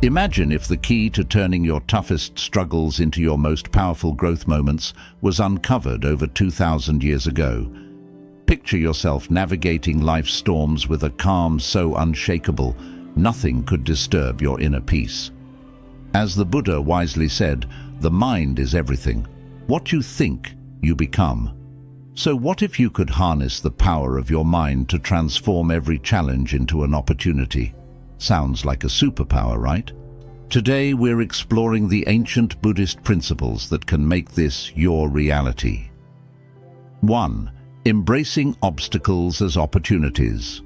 Imagine if the key to turning your toughest struggles into your most powerful growth moments was uncovered over 2,000 years ago. Picture yourself navigating life's storms with a calm so unshakable, nothing could disturb your inner peace. As the Buddha wisely said, the mind is everything. What you think, you become. So what if you could harness the power of your mind to transform every challenge into an opportunity? Sounds like a superpower, right? Today we're exploring the ancient Buddhist principles that can make this your reality. 1. Embracing obstacles as opportunities.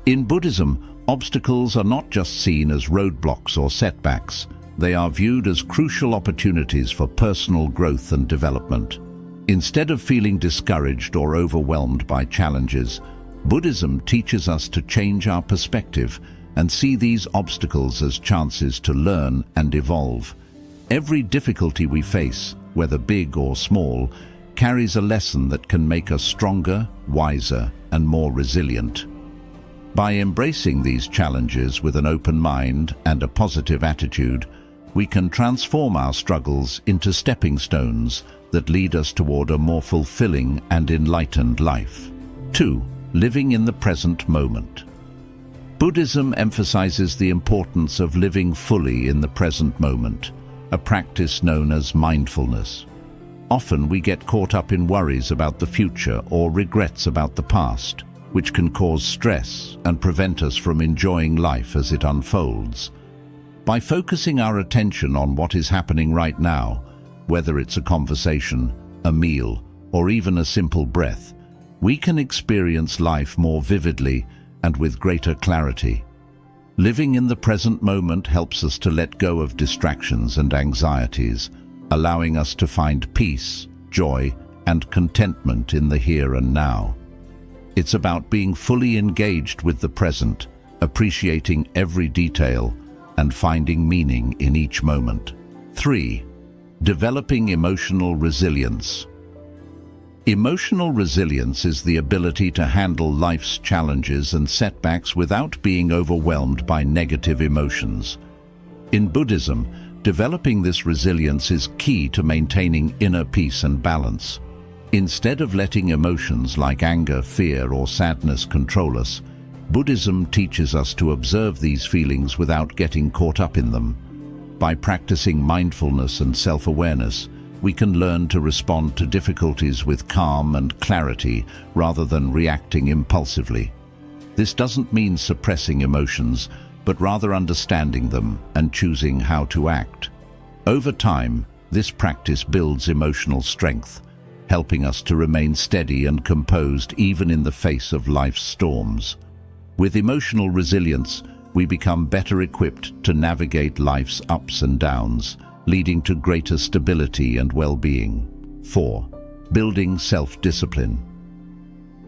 In Buddhism, obstacles are not just seen as roadblocks or setbacks. They are viewed as crucial opportunities for personal growth and development. Instead of feeling discouraged or overwhelmed by challenges, Buddhism teaches us to change our perspective and see these obstacles as chances to learn and evolve. Every difficulty we face, whether big or small, carries a lesson that can make us stronger, wiser, and more resilient. By embracing these challenges with an open mind and a positive attitude, we can transform our struggles into stepping stones that lead us toward a more fulfilling and enlightened life. 2. Living in the present moment. Buddhism emphasizes the importance of living fully in the present moment, a practice known as mindfulness. Often we get caught up in worries about the future or regrets about the past, which can cause stress and prevent us from enjoying life as it unfolds. By focusing our attention on what is happening right now, whether it's a conversation, a meal, or even a simple breath, we can experience life more vividly and with greater clarity. Living in the present moment helps us to let go of distractions and anxieties, allowing us to find peace, joy, and contentment in the here and now. It's about being fully engaged with the present, appreciating every detail, and finding meaning in each moment. 3. Developing emotional resilience. Emotional resilience is the ability to handle life's challenges and setbacks without being overwhelmed by negative emotions. In Buddhism, developing this resilience is key to maintaining inner peace and balance. Instead of letting emotions like anger, fear, or sadness control us, Buddhism teaches us to observe these feelings without getting caught up in them. By practicing mindfulness and self-awareness, we can learn to respond to difficulties with calm and clarity rather than reacting impulsively. This doesn't mean suppressing emotions, but rather understanding them and choosing how to act. Over time, this practice builds emotional strength, helping us to remain steady and composed even in the face of life's storms. With emotional resilience, we become better equipped to navigate life's ups and downs, leading to greater stability and well-being. 4. Building self-discipline.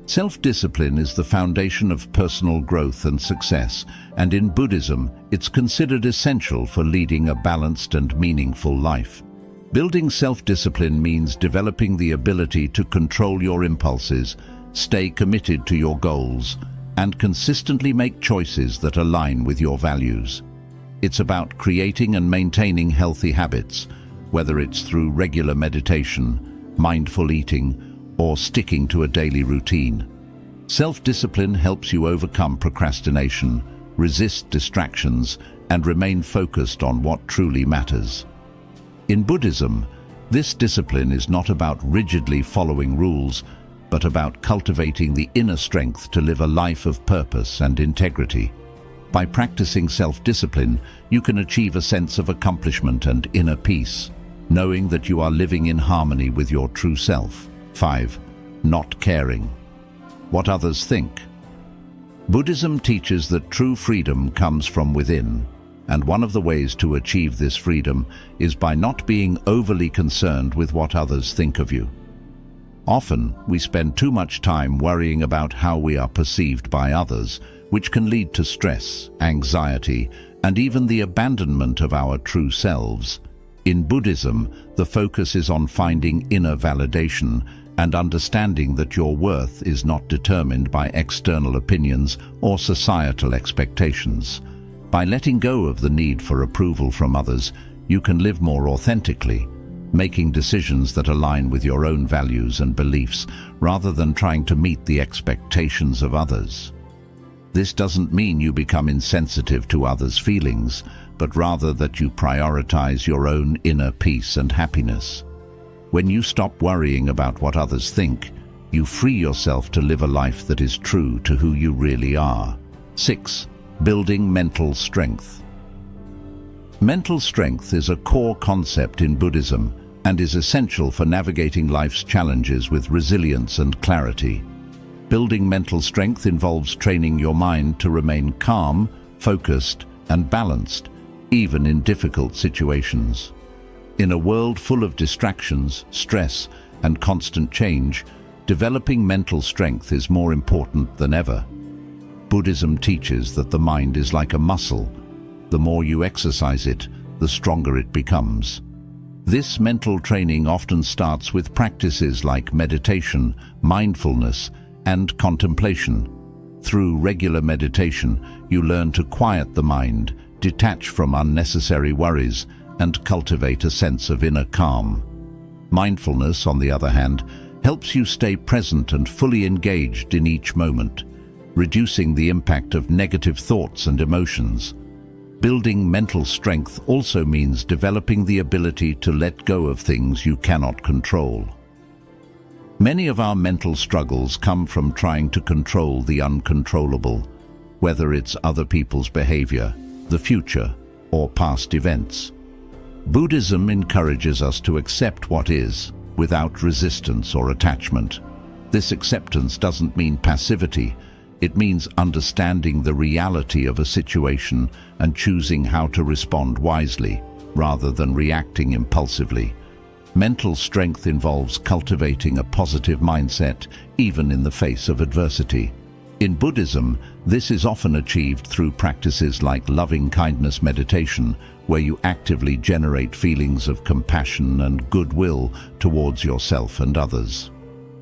Self-discipline is the foundation of personal growth and success, and in Buddhism, it's considered essential for leading a balanced and meaningful life. Building self-discipline means developing the ability to control your impulses, stay committed to your goals, and consistently make choices that align with your values. It's about creating and maintaining healthy habits, whether it's through regular meditation, mindful eating, or sticking to a daily routine. Self-discipline helps you overcome procrastination, resist distractions, and remain focused on what truly matters. In Buddhism, this discipline is not about rigidly following rules, but about cultivating the inner strength to live a life of purpose and integrity. By practicing self-discipline, you can achieve a sense of accomplishment and inner peace, knowing that you are living in harmony with your true self. 5. Not caring what others think. Buddhism teaches that true freedom comes from within, and one of the ways to achieve this freedom is by not being overly concerned with what others think of you. Often, we spend too much time worrying about how we are perceived by others, which can lead to stress, anxiety, and even the abandonment of our true selves. In Buddhism, the focus is on finding inner validation and understanding that your worth is not determined by external opinions or societal expectations. By letting go of the need for approval from others, you can live more authentically, making decisions that align with your own values and beliefs rather than trying to meet the expectations of others. This doesn't mean you become insensitive to others' feelings, but rather that you prioritize your own inner peace and happiness. When you stop worrying about what others think, you free yourself to live a life that is true to who you really are. 6. Building mental strength. Mental strength is a core concept in Buddhism and is essential for navigating life's challenges with resilience and clarity. Building mental strength involves training your mind to remain calm, focused, and balanced, even in difficult situations. In a world full of distractions, stress, and constant change, developing mental strength is more important than ever. Buddhism teaches that the mind is like a muscle. The more you exercise it, the stronger it becomes. This mental training often starts with practices like meditation, mindfulness, and contemplation. Through regular meditation, you learn to quiet the mind, detach from unnecessary worries, and cultivate a sense of inner calm. Mindfulness, on the other hand, helps you stay present and fully engaged in each moment, reducing the impact of negative thoughts and emotions. Building mental strength also means developing the ability to let go of things you cannot control. Many of our mental struggles come from trying to control the uncontrollable, whether it's other people's behavior, the future, or past events. Buddhism encourages us to accept what is, without resistance or attachment. This acceptance doesn't mean passivity. It means understanding the reality of a situation and choosing how to respond wisely, rather than reacting impulsively. Mental strength involves cultivating a positive mindset, even in the face of adversity. In Buddhism, this is often achieved through practices like loving-kindness meditation, where you actively generate feelings of compassion and goodwill towards yourself and others.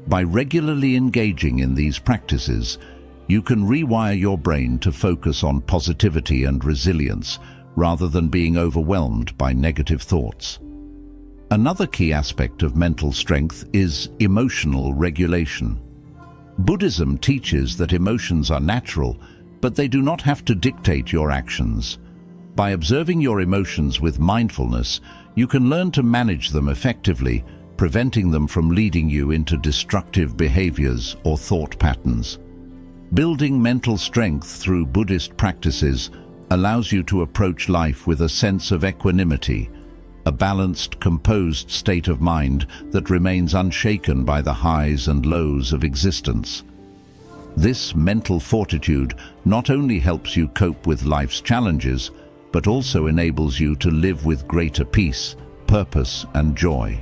By regularly engaging in these practices, you can rewire your brain to focus on positivity and resilience, rather than being overwhelmed by negative thoughts. Another key aspect of mental strength is emotional regulation. Buddhism teaches that emotions are natural, but they do not have to dictate your actions. By observing your emotions with mindfulness, you can learn to manage them effectively, preventing them from leading you into destructive behaviors or thought patterns. Building mental strength through Buddhist practices allows you to approach life with a sense of equanimity, a balanced, composed state of mind that remains unshaken by the highs and lows of existence. This mental fortitude not only helps you cope with life's challenges, but also enables you to live with greater peace, purpose, and joy.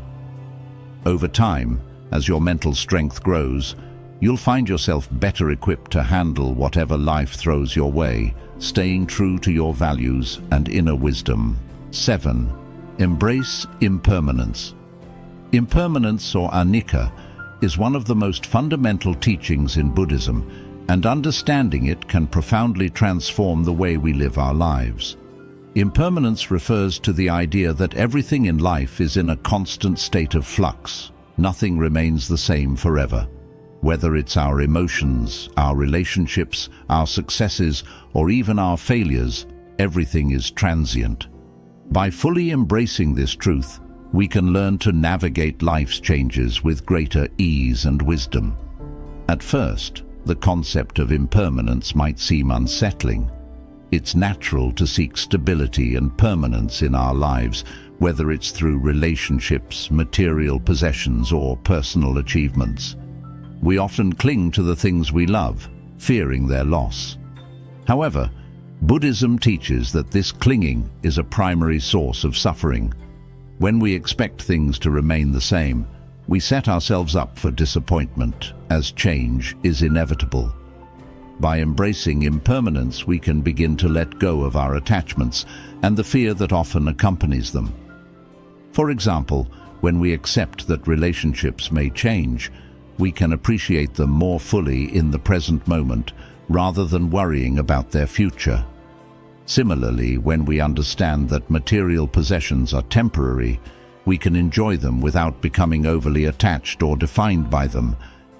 Over time, as your mental strength grows, you'll find yourself better equipped to handle whatever life throws your way, staying true to your values and inner wisdom. 7. Embrace impermanence. Impermanence, or anicca, is one of the most fundamental teachings in Buddhism, and understanding it can profoundly transform the way we live our lives. Impermanence refers to the idea that everything in life is in a constant state of flux. Nothing remains the same forever. Whether it's our emotions, our relationships, our successes, or even our failures, everything is transient. By fully embracing this truth, we can learn to navigate life's changes with greater ease and wisdom. At first, the concept of impermanence might seem unsettling. It's natural to seek stability and permanence in our lives, whether it's through relationships, material possessions, or personal achievements. We often cling to the things we love, fearing their loss. However, Buddhism teaches that this clinging is a primary source of suffering. When we expect things to remain the same, we set ourselves up for disappointment, as change is inevitable. By embracing impermanence, we can begin to let go of our attachments and the fear that often accompanies them. For example, when we accept that relationships may change, we can appreciate them more fully in the present moment, rather than worrying about their future. Similarly, when we understand that material possessions are temporary, we can enjoy them without becoming overly attached or defined by them.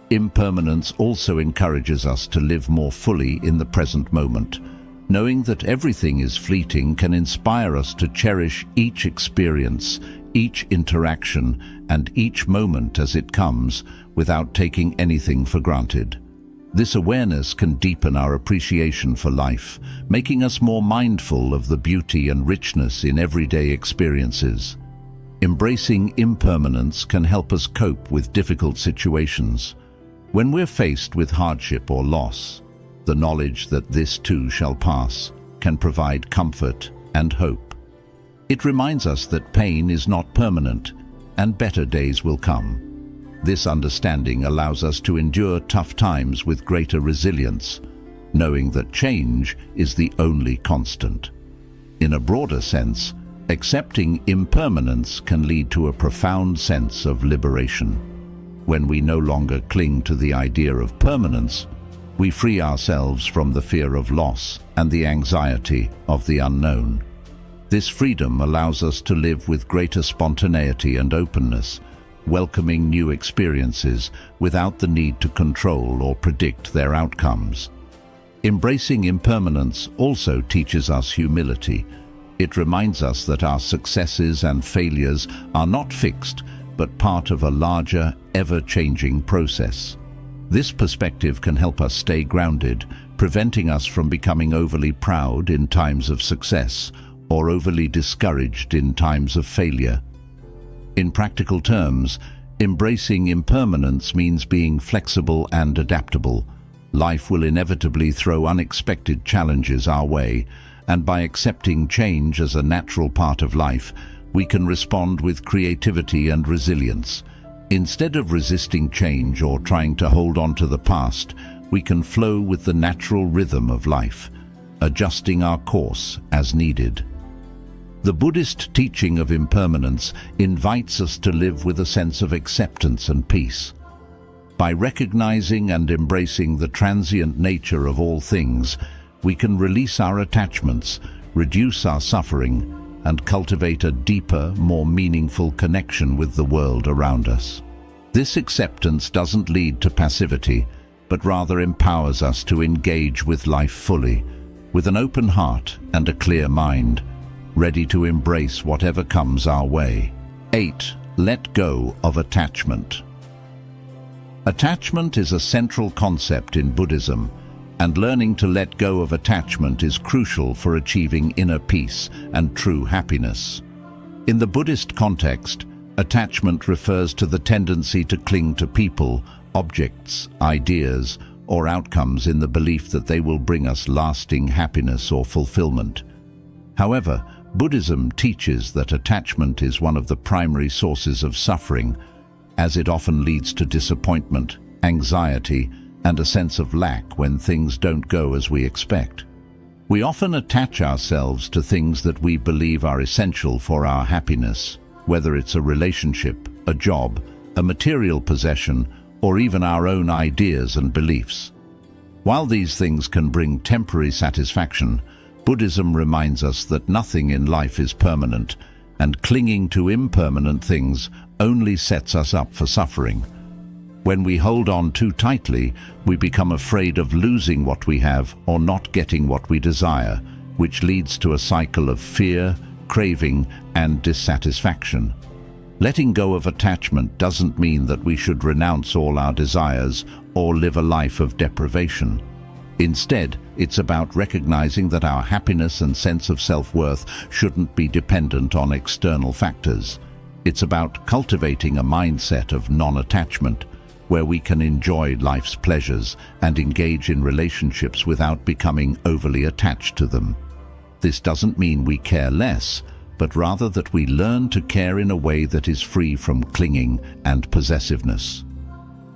Impermanence also encourages us to live more fully in the present moment. Knowing that everything is fleeting can inspire us to cherish each experience, each interaction, and each moment as it comes, without taking anything for granted. This awareness can deepen our appreciation for life, making us more mindful of the beauty and richness in everyday experiences. Embracing impermanence can help us cope with difficult situations. When we're faced with hardship or loss, the knowledge that this too shall pass can provide comfort and hope. It reminds us that pain is not permanent and better days will come. This understanding allows us to endure tough times with greater resilience, knowing that change is the only constant. In a broader sense, accepting impermanence can lead to a profound sense of liberation. When we no longer cling to the idea of permanence, we free ourselves from the fear of loss and the anxiety of the unknown. This freedom allows us to live with greater spontaneity and openness, welcoming new experiences without the need to control or predict their outcomes. Embracing impermanence also teaches us humility. It reminds us that our successes and failures are not fixed, but part of a larger, ever-changing process. This perspective can help us stay grounded, preventing us from becoming overly proud in times of success or overly discouraged in times of failure. In practical terms, embracing impermanence means being flexible and adaptable. Life will inevitably throw unexpected challenges our way, and by accepting change as a natural part of life, we can respond with creativity and resilience. Instead of resisting change or trying to hold on to the past, we can flow with the natural rhythm of life, adjusting our course as needed. The Buddhist teaching of impermanence invites us to live with a sense of acceptance and peace. By recognizing and embracing the transient nature of all things, we can release our attachments, reduce our suffering, and cultivate a deeper, more meaningful connection with the world around us. This acceptance doesn't lead to passivity, but rather empowers us to engage with life fully, with an open heart and a clear mind, ready to embrace whatever comes our way. 8. Let go of attachment. Attachment is a central concept in Buddhism, and learning to let go of attachment is crucial for achieving inner peace and true happiness. In the Buddhist context, attachment refers to the tendency to cling to people, objects, ideas, or outcomes in the belief that they will bring us lasting happiness or fulfillment. However, Buddhism teaches that attachment is one of the primary sources of suffering, as it often leads to disappointment, anxiety, and a sense of lack when things don't go as we expect. We often attach ourselves to things that we believe are essential for our happiness, whether it's a relationship, a job, a material possession, or even our own ideas and beliefs. While these things can bring temporary satisfaction, Buddhism reminds us that nothing in life is permanent, and clinging to impermanent things only sets us up for suffering. When we hold on too tightly, we become afraid of losing what we have or not getting what we desire, which leads to a cycle of fear, craving, and dissatisfaction. Letting go of attachment doesn't mean that we should renounce all our desires or live a life of deprivation. Instead, it's about recognizing that our happiness and sense of self-worth shouldn't be dependent on external factors. It's about cultivating a mindset of non-attachment, where we can enjoy life's pleasures and engage in relationships without becoming overly attached to them. This doesn't mean we care less, but rather that we learn to care in a way that is free from clinging and possessiveness.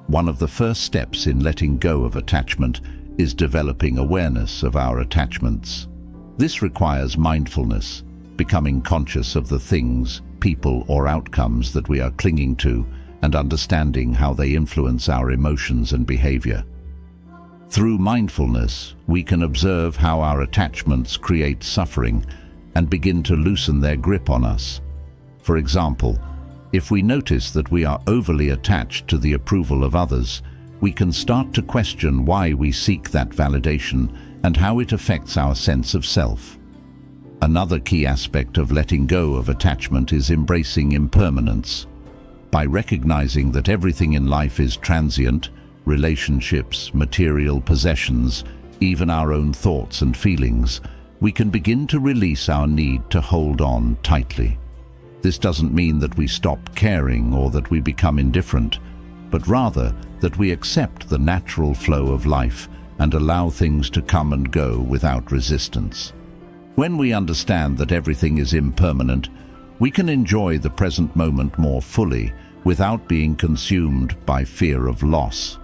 One of the first steps in letting go of attachment is developing awareness of our attachments. This requires mindfulness, becoming conscious of the things, people, or outcomes that we are clinging to, and understanding how they influence our emotions and behavior. Through mindfulness, we can observe how our attachments create suffering and begin to loosen their grip on us. For example, if we notice that we are overly attached to the approval of others, we can start to question why we seek that validation and how it affects our sense of self. Another key aspect of letting go of attachment is embracing impermanence. By recognizing that everything in life is transient, relationships, material possessions, even our own thoughts and feelings, we can begin to release our need to hold on tightly. This doesn't mean that we stop caring or that we become indifferent, but rather that we accept the natural flow of life and allow things to come and go without resistance. When we understand that everything is impermanent, we can enjoy the present moment more fully without being consumed by fear of loss.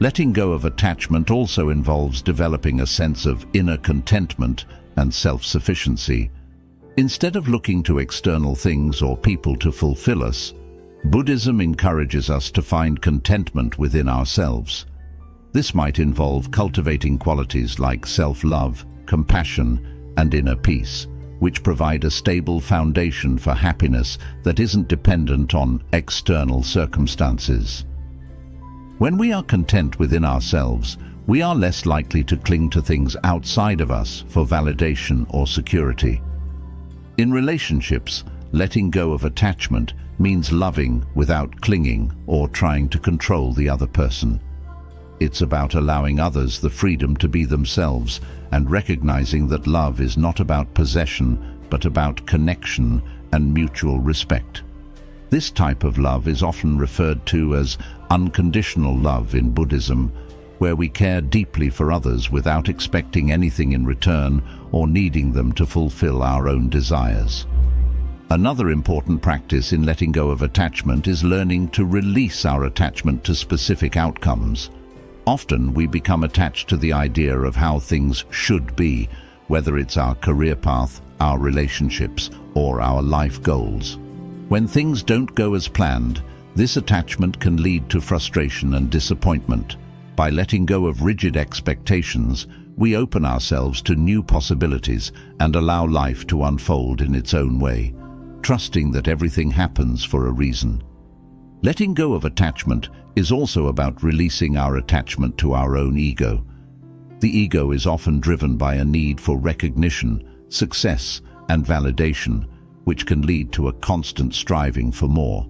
Letting go of attachment also involves developing a sense of inner contentment and self-sufficiency. Instead of looking to external things or people to fulfill us, Buddhism encourages us to find contentment within ourselves. This might involve cultivating qualities like self-love, compassion, and inner peace, which provide a stable foundation for happiness that isn't dependent on external circumstances. When we are content within ourselves, we are less likely to cling to things outside of us for validation or security. In relationships, letting go of attachment means loving without clinging or trying to control the other person. It's about allowing others the freedom to be themselves and recognizing that love is not about possession, but about connection and mutual respect. This type of love is often referred to as unconditional love in Buddhism, where we care deeply for others without expecting anything in return or needing them to fulfill our own desires. Another important practice in letting go of attachment is learning to release our attachment to specific outcomes. Often we become attached to the idea of how things should be, whether it's our career path, our relationships, or our life goals. When things don't go as planned, this attachment can lead to frustration and disappointment. By letting go of rigid expectations, we open ourselves to new possibilities and allow life to unfold in its own way, trusting that everything happens for a reason. Letting go of attachment is also about releasing our attachment to our own ego. The ego is often driven by a need for recognition, success, and validation, which can lead to a constant striving for more.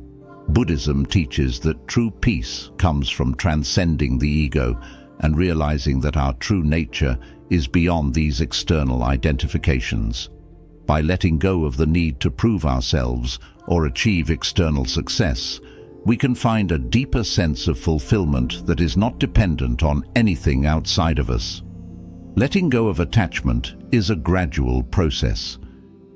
Buddhism teaches that true peace comes from transcending the ego and realizing that our true nature is beyond these external identifications. By letting go of the need to prove ourselves or achieve external success, we can find a deeper sense of fulfillment that is not dependent on anything outside of us. Letting go of attachment is a gradual process.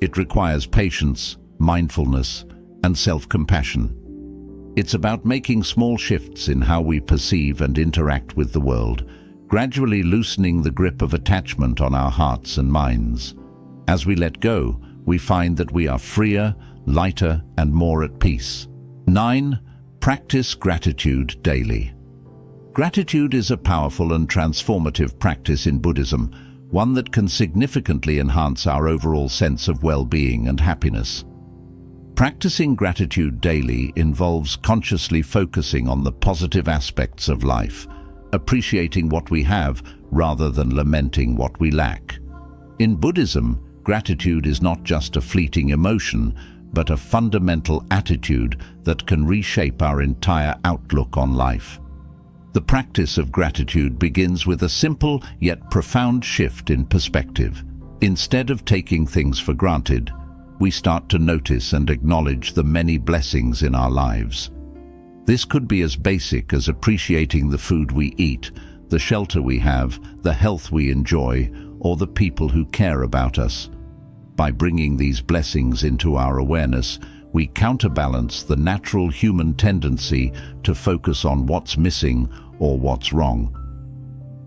It requires patience, mindfulness, and self-compassion. It's about making small shifts in how we perceive and interact with the world, gradually loosening the grip of attachment on our hearts and minds. As we let go, we find that we are freer, lighter, and more at peace. 9. Practice gratitude daily. Gratitude is a powerful and transformative practice in Buddhism, one that can significantly enhance our overall sense of well-being and happiness. Practicing gratitude daily involves consciously focusing on the positive aspects of life, appreciating what we have rather than lamenting what we lack. In Buddhism, gratitude is not just a fleeting emotion, but a fundamental attitude that can reshape our entire outlook on life. The practice of gratitude begins with a simple yet profound shift in perspective. Instead of taking things for granted, we start to notice and acknowledge the many blessings in our lives. This could be as basic as appreciating the food we eat, the shelter we have, the health we enjoy, or the people who care about us. By bringing these blessings into our awareness, we counterbalance the natural human tendency to focus on what's missing or what's wrong.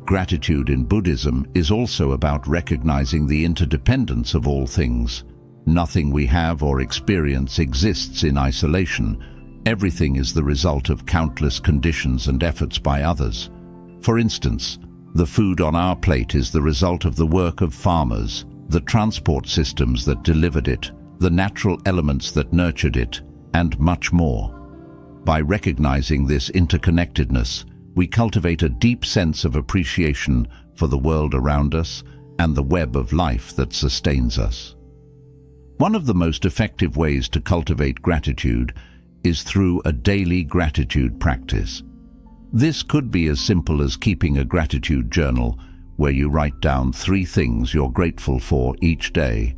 Gratitude in Buddhism is also about recognizing the interdependence of all things. Nothing we have or experience exists in isolation. Everything is the result of countless conditions and efforts by others. For instance, The food on our plate is the result of the work of farmers, the transport systems that delivered it, the natural elements that nurtured it, and much more. By recognizing this interconnectedness, we cultivate a deep sense of appreciation for the world around us and the web of life that sustains us. One of the most effective ways to cultivate gratitude is through a daily gratitude practice. This could be as simple as keeping a gratitude journal where you write down 3 things you're grateful for each day.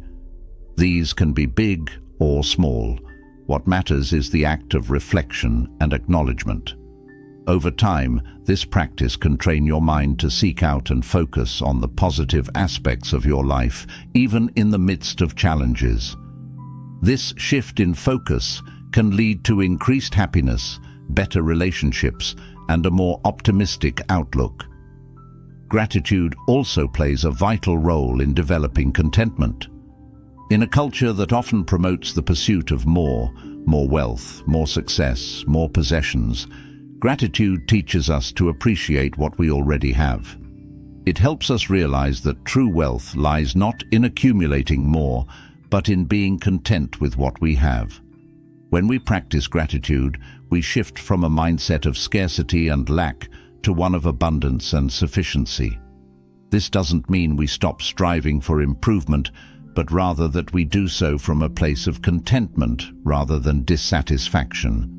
These can be big or small. What matters is the act of reflection and acknowledgement. Over time, this practice can train your mind to seek out and focus on the positive aspects of your life, even in the midst of challenges. This shift in focus can lead to increased happiness, better relationships, and a more optimistic outlook. Gratitude also plays a vital role in developing contentment. In a culture that often promotes the pursuit of more wealth, more success, more possessions, gratitude teaches us to appreciate what we already have. It helps us realize that true wealth lies not in accumulating more, but in being content with what we have. When we practice gratitude, we shift from a mindset of scarcity and lack to one of abundance and sufficiency. This doesn't mean we stop striving for improvement, but rather that we do so from a place of contentment rather than dissatisfaction.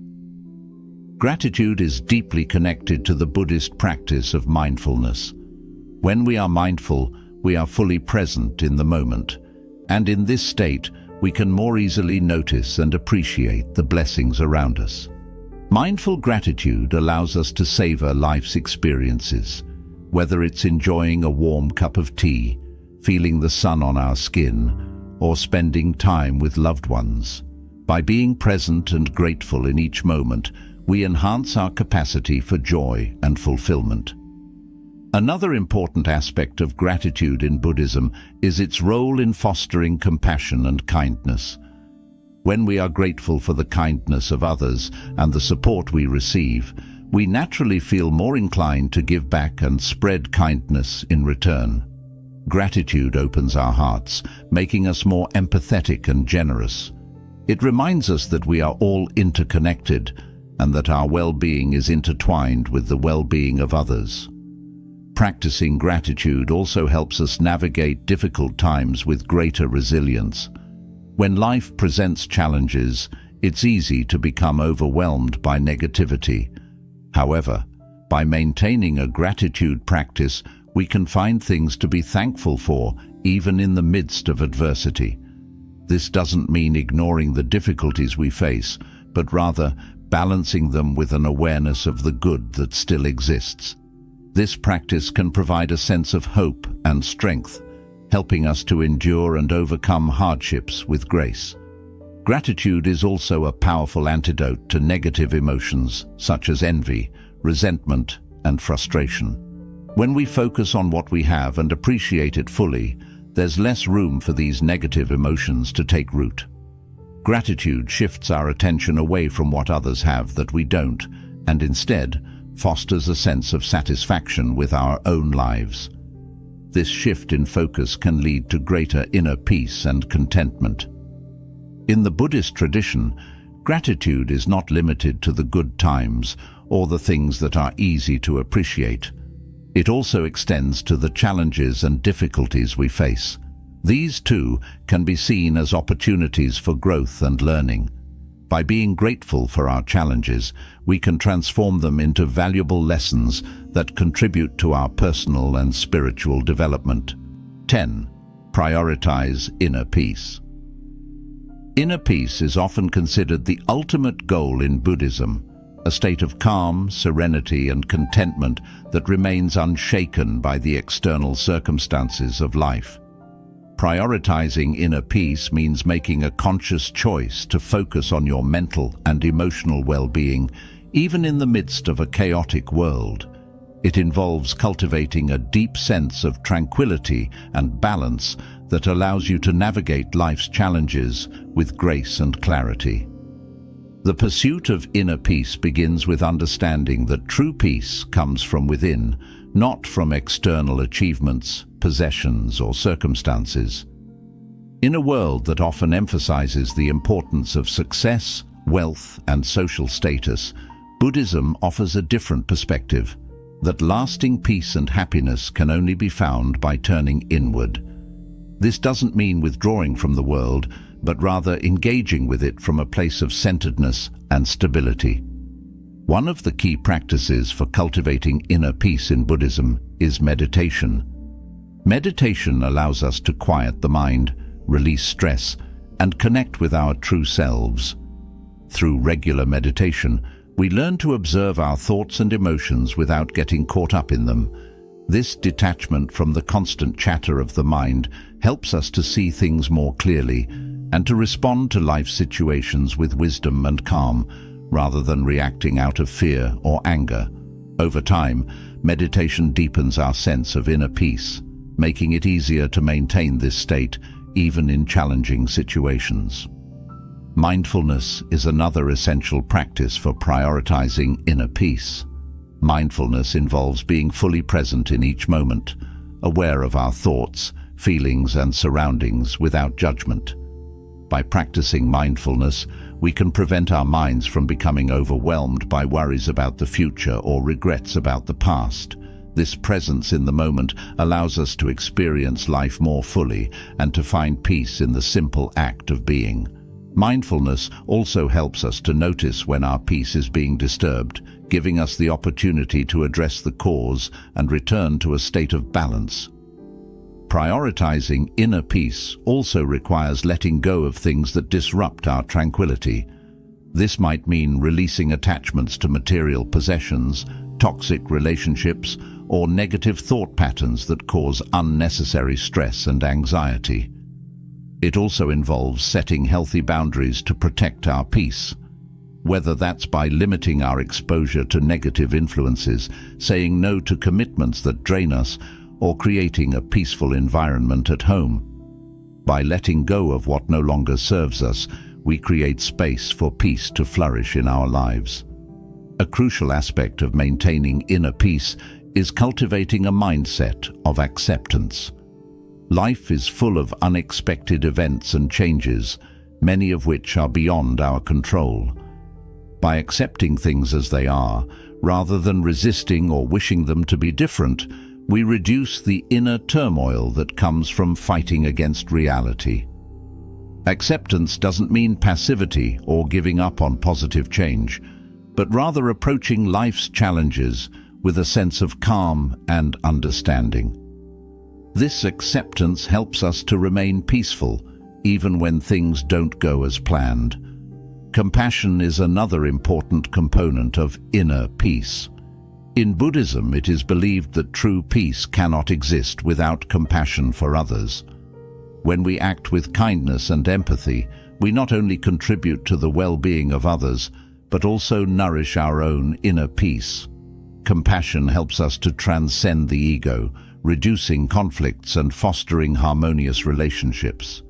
Gratitude is deeply connected to the Buddhist practice of mindfulness. When we are mindful, we are fully present in the moment, and in this state, we can more easily notice and appreciate the blessings around us. Mindful gratitude allows us to savor life's experiences, whether it's enjoying a warm cup of tea, feeling the sun on our skin, or spending time with loved ones. By being present and grateful in each moment, we enhance our capacity for joy and fulfillment. Another important aspect of gratitude in Buddhism is its role in fostering compassion and kindness. When we are grateful for the kindness of others and the support we receive, we naturally feel more inclined to give back and spread kindness in return. Gratitude opens our hearts, making us more empathetic and generous. It reminds us that we are all interconnected and that our well-being is intertwined with the well-being of others. Practicing gratitude also helps us navigate difficult times with greater resilience. When life presents challenges, it's easy to become overwhelmed by negativity. However, by maintaining a gratitude practice, we can find things to be thankful for, even in the midst of adversity. This doesn't mean ignoring the difficulties we face, but rather balancing them with an awareness of the good that still exists. This practice can provide a sense of hope and strength, helping us to endure and overcome hardships with grace. Gratitude is also a powerful antidote to negative emotions such as envy, resentment, and frustration. When we focus on what we have and appreciate it fully, there's less room for these negative emotions to take root. Gratitude shifts our attention away from what others have that we don't, and instead fosters a sense of satisfaction with our own lives. This shift in focus can lead to greater inner peace and contentment. In the Buddhist tradition, gratitude is not limited to the good times or the things that are easy to appreciate. It also extends to the challenges and difficulties we face. These too can be seen as opportunities for growth and learning. By being grateful for our challenges, we can transform them into valuable lessons that contribute to our personal and spiritual development. 10. Prioritize inner peace. Inner peace is often considered the ultimate goal in Buddhism, a state of calm, serenity, and contentment that remains unshaken by the external circumstances of life. Prioritizing inner peace means making a conscious choice to focus on your mental and emotional well-being, even in the midst of a chaotic world. It involves cultivating a deep sense of tranquility and balance that allows you to navigate life's challenges with grace and clarity. The pursuit of inner peace begins with understanding that true peace comes from within, not from external achievements, possessions, or circumstances. In a world that often emphasizes the importance of success, wealth, and social status, Buddhism offers a different perspective, that lasting peace and happiness can only be found by turning inward. This doesn't mean withdrawing from the world, but rather engaging with it from a place of centeredness and stability. One of the key practices for cultivating inner peace in Buddhism is meditation. Meditation allows us to quiet the mind, release stress, and connect with our true selves. Through regular meditation, we learn to observe our thoughts and emotions without getting caught up in them. This detachment from the constant chatter of the mind helps us to see things more clearly and to respond to life situations with wisdom and calm, rather than reacting out of fear or anger. Over time, meditation deepens our sense of inner peace, making it easier to maintain this state even in challenging situations. Mindfulness is another essential practice for prioritizing inner peace. Mindfulness involves being fully present in each moment, aware of our thoughts, feelings, and surroundings without judgment. By practicing mindfulness, we can prevent our minds from becoming overwhelmed by worries about the future or regrets about the past. This presence in the moment allows us to experience life more fully and to find peace in the simple act of being. Mindfulness also helps us to notice when our peace is being disturbed, giving us the opportunity to address the cause and return to a state of balance. Prioritizing inner peace also requires letting go of things that disrupt our tranquility. This might mean releasing attachments to material possessions, toxic relationships, or negative thought patterns that cause unnecessary stress and anxiety. It also involves setting healthy boundaries to protect our peace, whether that's by limiting our exposure to negative influences, saying no to commitments that drain us, or creating a peaceful environment at home. By letting go of what no longer serves us, we create space for peace to flourish in our lives. A crucial aspect of maintaining inner peace is cultivating a mindset of acceptance. Life is full of unexpected events and changes, many of which are beyond our control. By accepting things as they are, rather than resisting or wishing them to be different, we reduce the inner turmoil that comes from fighting against reality. Acceptance doesn't mean passivity or giving up on positive change, but rather approaching life's challenges with a sense of calm and understanding. This acceptance helps us to remain peaceful, even when things don't go as planned. Compassion is another important component of inner peace. In Buddhism, it is believed that true peace cannot exist without compassion for others. When we act with kindness and empathy, we not only contribute to the well-being of others, but also nourish our own inner peace. Compassion helps us to transcend the ego, reducing conflicts and fostering harmonious relationships.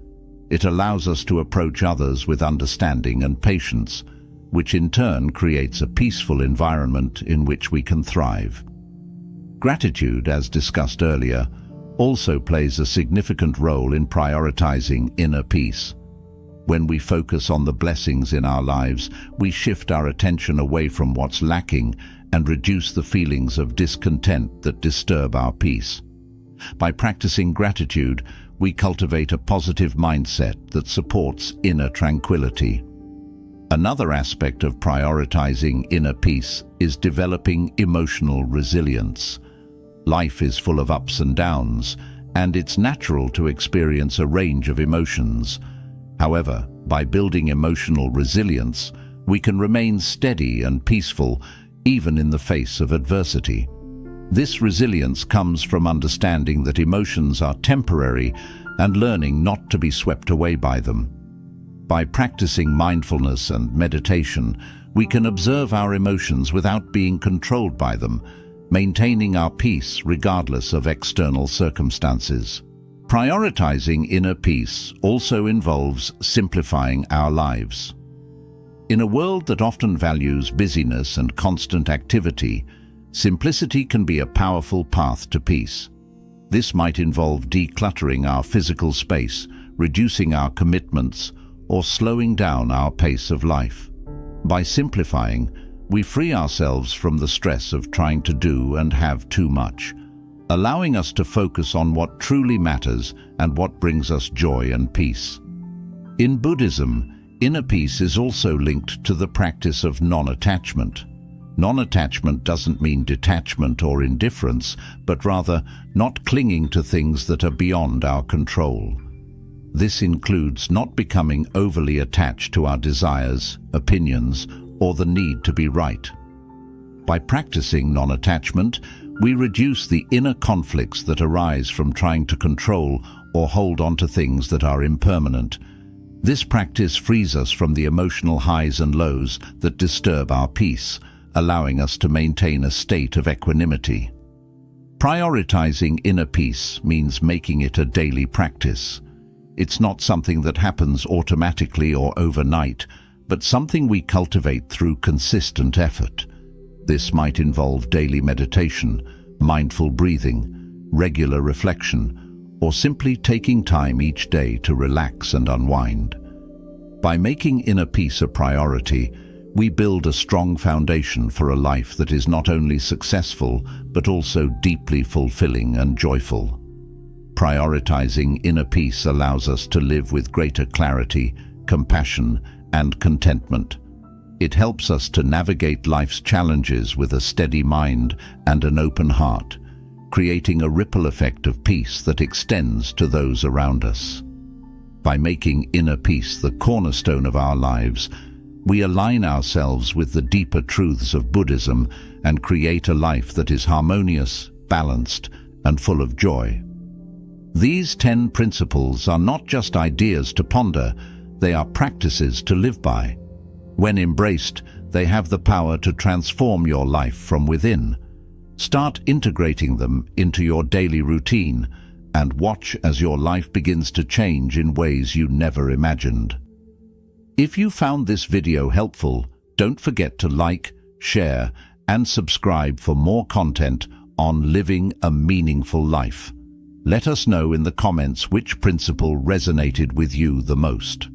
It allows us to approach others with understanding and patience, which in turn creates a peaceful environment in which we can thrive. Gratitude, as discussed earlier, also plays a significant role in prioritizing inner peace. When we focus on the blessings in our lives, we shift our attention away from what's lacking and reduce the feelings of discontent that disturb our peace. By practicing gratitude, we cultivate a positive mindset that supports inner tranquility. Another aspect of prioritizing inner peace is developing emotional resilience. Life is full of ups and downs, and it's natural to experience a range of emotions. However, by building emotional resilience, we can remain steady and peaceful even in the face of adversity. This resilience comes from understanding that emotions are temporary and learning not to be swept away by them. By practicing mindfulness and meditation, we can observe our emotions without being controlled by them, maintaining our peace regardless of external circumstances. Prioritizing inner peace also involves simplifying our lives. In a world that often values busyness and constant activity, Simplicity can be a powerful path to peace. This might involve decluttering our physical space, reducing our commitments, or slowing down our pace of life. By simplifying, we free ourselves from the stress of trying to do and have too much, allowing us to focus on what truly matters and what brings us joy and peace. In Buddhism, inner peace is also linked to the practice of non-attachment. Non-attachment doesn't mean detachment or indifference, but rather not clinging to things that are beyond our control. This includes not becoming overly attached to our desires, opinions, or the need to be right. By practicing non-attachment, we reduce the inner conflicts that arise from trying to control or hold on to things that are impermanent. This practice frees us from the emotional highs and lows that disturb our peace, allowing us to maintain a state of equanimity. Prioritizing inner peace means making it a daily practice. It's not something that happens automatically or overnight, but something we cultivate through consistent effort. This might involve daily meditation, mindful breathing, regular reflection, or simply taking time each day to relax and unwind. By making inner peace a priority, we build a strong foundation for a life that is not only successful, but also deeply fulfilling and joyful. Prioritizing inner peace allows us to live with greater clarity, compassion, and contentment. It helps us to navigate life's challenges with a steady mind and an open heart, creating a ripple effect of peace that extends to those around us. By making inner peace the cornerstone of our lives, we align ourselves with the deeper truths of Buddhism and create a life that is harmonious, balanced, and full of joy. These 10 principles are not just ideas to ponder, they are practices to live by. When embraced, they have the power to transform your life from within. Start integrating them into your daily routine and watch as your life begins to change in ways you never imagined. If you found this video helpful, don't forget to like, share, and subscribe for more content on living a meaningful life. Let us know in the comments which principle resonated with you the most.